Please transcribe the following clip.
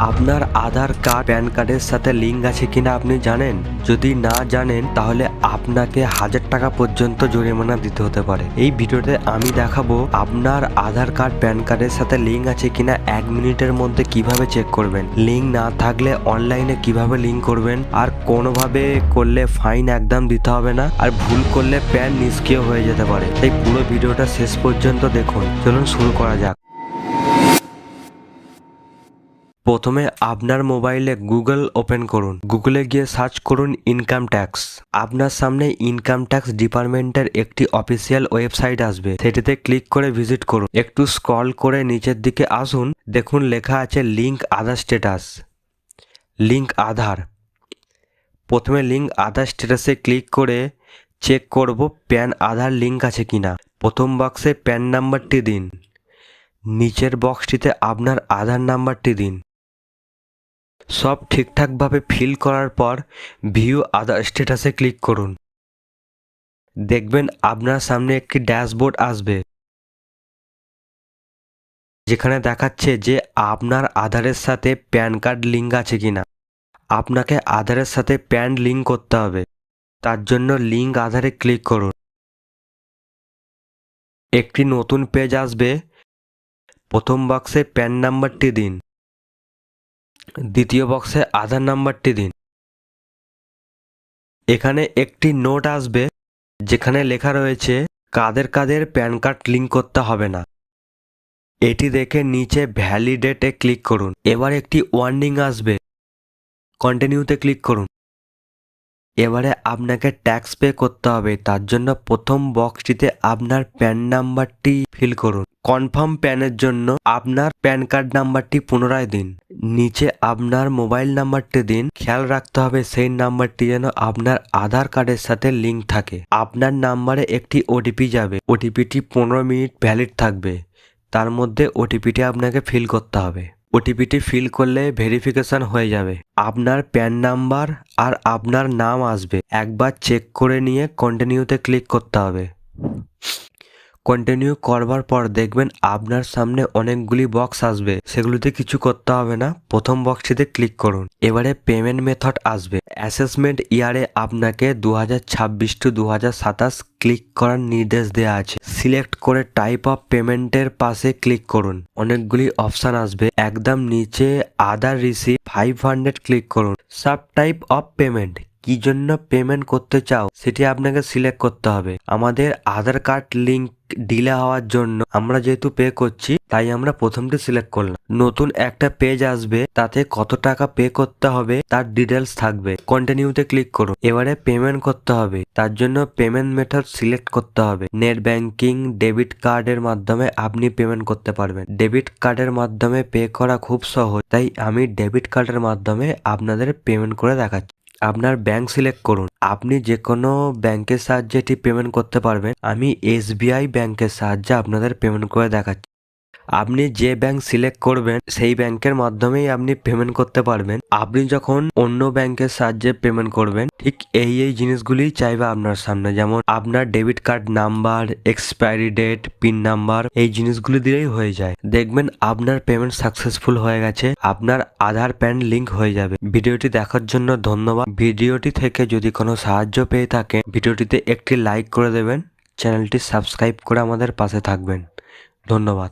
আপনার আধার card pan কার্ডের সাথে লিঙ্ক আছে কিনা আপনি জানেন? যদি না জানেন তাহলে আপনাকে 1000 টাকা পর্যন্ত জরিমানা দিতে হতে পারে। এই ভিডিওতে আমি দেখাবো আপনার আধার কার্ড প্যান কার্ডের সাথে লিঙ্ক আছে কিনা 1 মিনিটের মধ্যে কিভাবে চেক করবেন, লিঙ্ক না থাকলে অনলাইনে কিভাবে লিঙ্ক করবেন, আর কোনোভাবে করলে ফাইন একদম দিতে হবে না, আর ভুল করলে প্যান নিষ্ক্রিয় হয়ে যেতে পারে। তাই পুরো ভিডিওটা শেষ পর্যন্ত দেখুন। চলুন শুরু করা যাক। প্রথমে আপনার মোবাইলে গুগল ওপেন করুন। গুগলে গিয়ে সার্চ করুন ইনকাম ট্যাক্স। আপনার সামনে ইনকাম ট্যাক্স ডিপার্টমেন্টের একটি অফিসিয়াল ওয়েবসাইট আসবে, সেটিতে ক্লিক করে ভিজিট করুন। একটু স্ক্রল করে নিচের দিকে আসুন, দেখুন লেখা আছে লিঙ্ক আধার স্ট্যাটাস। লিঙ্ক আধার। প্রথমে লিঙ্ক আধার স্ট্যাটাসে ক্লিক করে চেক করব প্যান আধার লিঙ্ক আছে কিনা। প্রথম বক্সে প্যান নাম্বারটি দিন, নিচের বক্সটিতে আপনার আধার নাম্বারটি দিন। সব ঠিকঠাকভাবে ফিল করার পর ভিউ আধার স্ট্যাটাসে ক্লিক করুন। দেখবেন আপনার সামনে একটি ড্যাশবোর্ড আসবে, যেখানে দেখাচ্ছে যে আপনার আধারের সাথে প্যান কার্ড লিঙ্ক আছে কিনা। আপনাকে আধারের সাথে প্যান লিঙ্ক করতে হবে, তার জন্য লিঙ্ক আধারে ক্লিক করুন। একটি নতুন পেজ আসবে। প্রথম বক্সে প্যান নাম্বারটি দিন, দ্বিতীয় বক্সে আধার নাম্বারটি দিন। এখানে একটি নোট আসবে, যেখানে লেখা রয়েছে কাদের কাদের প্যান কার্ড লিঙ্ক করতে হবে না। এটি দেখে নিচে ভ্যালিডেটে ক্লিক করুন। এবার একটি ওয়ার্নিং আসবে, কন্টিনিউতে ক্লিক করুন। এবারে আপনাকে ট্যাক্স পে করতে হবে, তার জন্য প্রথম বক্সটিতে আপনার প্যান নাম্বারটি ফিল করুন। কনফার্ম প্যানের জন্য আপনার প্যান কার্ড নাম্বারটি পুনরায় দিন। নিচে আপনার মোবাইল নাম্বারটি দিন। খেয়াল রাখতে হবে সেই নাম্বারটি যেন আপনার আধার কার্ডের সাথে লিঙ্ক থাকে। আপনার নাম্বারে একটি ওটিপি যাবে, ওটিপিটি 15 মিনিট ভ্যালিড থাকবে। তার মধ্যে ওটিপিটি আপনাকে ফিল করতে হবে। ওটিপিটি ফিল করলে ভেরিফিকেশন হয়ে যাবে। আপনার প্যান নাম্বার আর আপনার নাম আসবে। একবার চেক করে নিয়ে কন্টিনিউতে ক্লিক করতে হবে। কন্টিনিউ করবার পর দেখবেন আপনার সামনে অনেকগুলি বক্স আসবে, সেগুলিতে কিছু করতে হবে না। প্রথম বক্সটিতে ক্লিক করুন। এবারে পেমেন্ট মেথড আসবে। অ্যাসেসমেন্ট ইয়ারে আপনাকে 2026 টু 2027 ক্লিক করার নির্দেশ দেওয়া আছে। সিলেক্ট করে টাইপ অফ পেমেন্টের পাশে ক্লিক করুন। অনেকগুলি অপশান আসবে। একদম নিচে আদার রিসিভ 500 ক্লিক করুন। সাব টাইপ অফ পেমেন্ট, কি জন্য পেমেন্ট করতে চাও সেটি আপনাকে সিলেক্ট করতে হবে। আমাদের আধার কার্ড লিঙ্ক ডিলে হওয়ার জন্য আমরা যেহেতু পে করছি, তাই আমরা প্রথমটি সিলেক্ট করলাম। নতুন একটা পেজ আসবে, তাতে কত টাকা পে করতে হবে তার ডিটেলস থাকবে। কন্টিনিউতে ক্লিক করুন। এবারে পেমেন্ট করতে হবে, তার জন্য পেমেন্ট মেথড সিলেক্ট করতে হবে। নেট ব্যাংকিং, ডেবিট কার্ডের মাধ্যমে আপনি পেমেন্ট করতে পারবেন। ডেবিট কার্ডের মাধ্যমে পে করা খুব সহজ, তাই আমি ডেবিট কার্ডের মাধ্যমে আপনাদের পেমেন্ট করে দেখাচ্ছি। আপনার ব্যাংক সিলেক্ট করুন। আপনি যে কোনো ব্যাংকের সাহায্যে এটি পেমেন্ট করতে পারবেন। আমি SBI ব্যাংকের সাহায্যে আপনাদের পেমেন্ট করে দেখাচ্ছি। আপনি যে ব্যাংক সিলেক্ট করবেন সেই ব্যাংকের মাধ্যমেই আপনি পেমেন্ট করতে পারবেন। আপনি যখন অন্য ব্যাংকের সাহায্যে পেমেন্ট করবেন, ঠিক এই জিনিসগুলিই চাইবে আপনার সামনে, যেমন আপনার debit card number, expiry date, PIN number, এই জিনিসগুলি দিলেই হয়ে যায়। দেখবেন আপনার পেমেন্ট সাকসেসফুল হয়ে গেছে, আপনার আধার প্যান লিঙ্ক হয়ে যাবে। ভিডিওটি দেখার জন্য ধন্যবাদ। ভিডিওটি থেকে যদি কোনো সাহায্য পেয়ে থাকেন, ভিডিওটিতে একটি লাইক করে দেবেন। চ্যানেলটি সাবস্ক্রাইব করে আমাদের পাশে থাকবেন। ধন্যবাদ।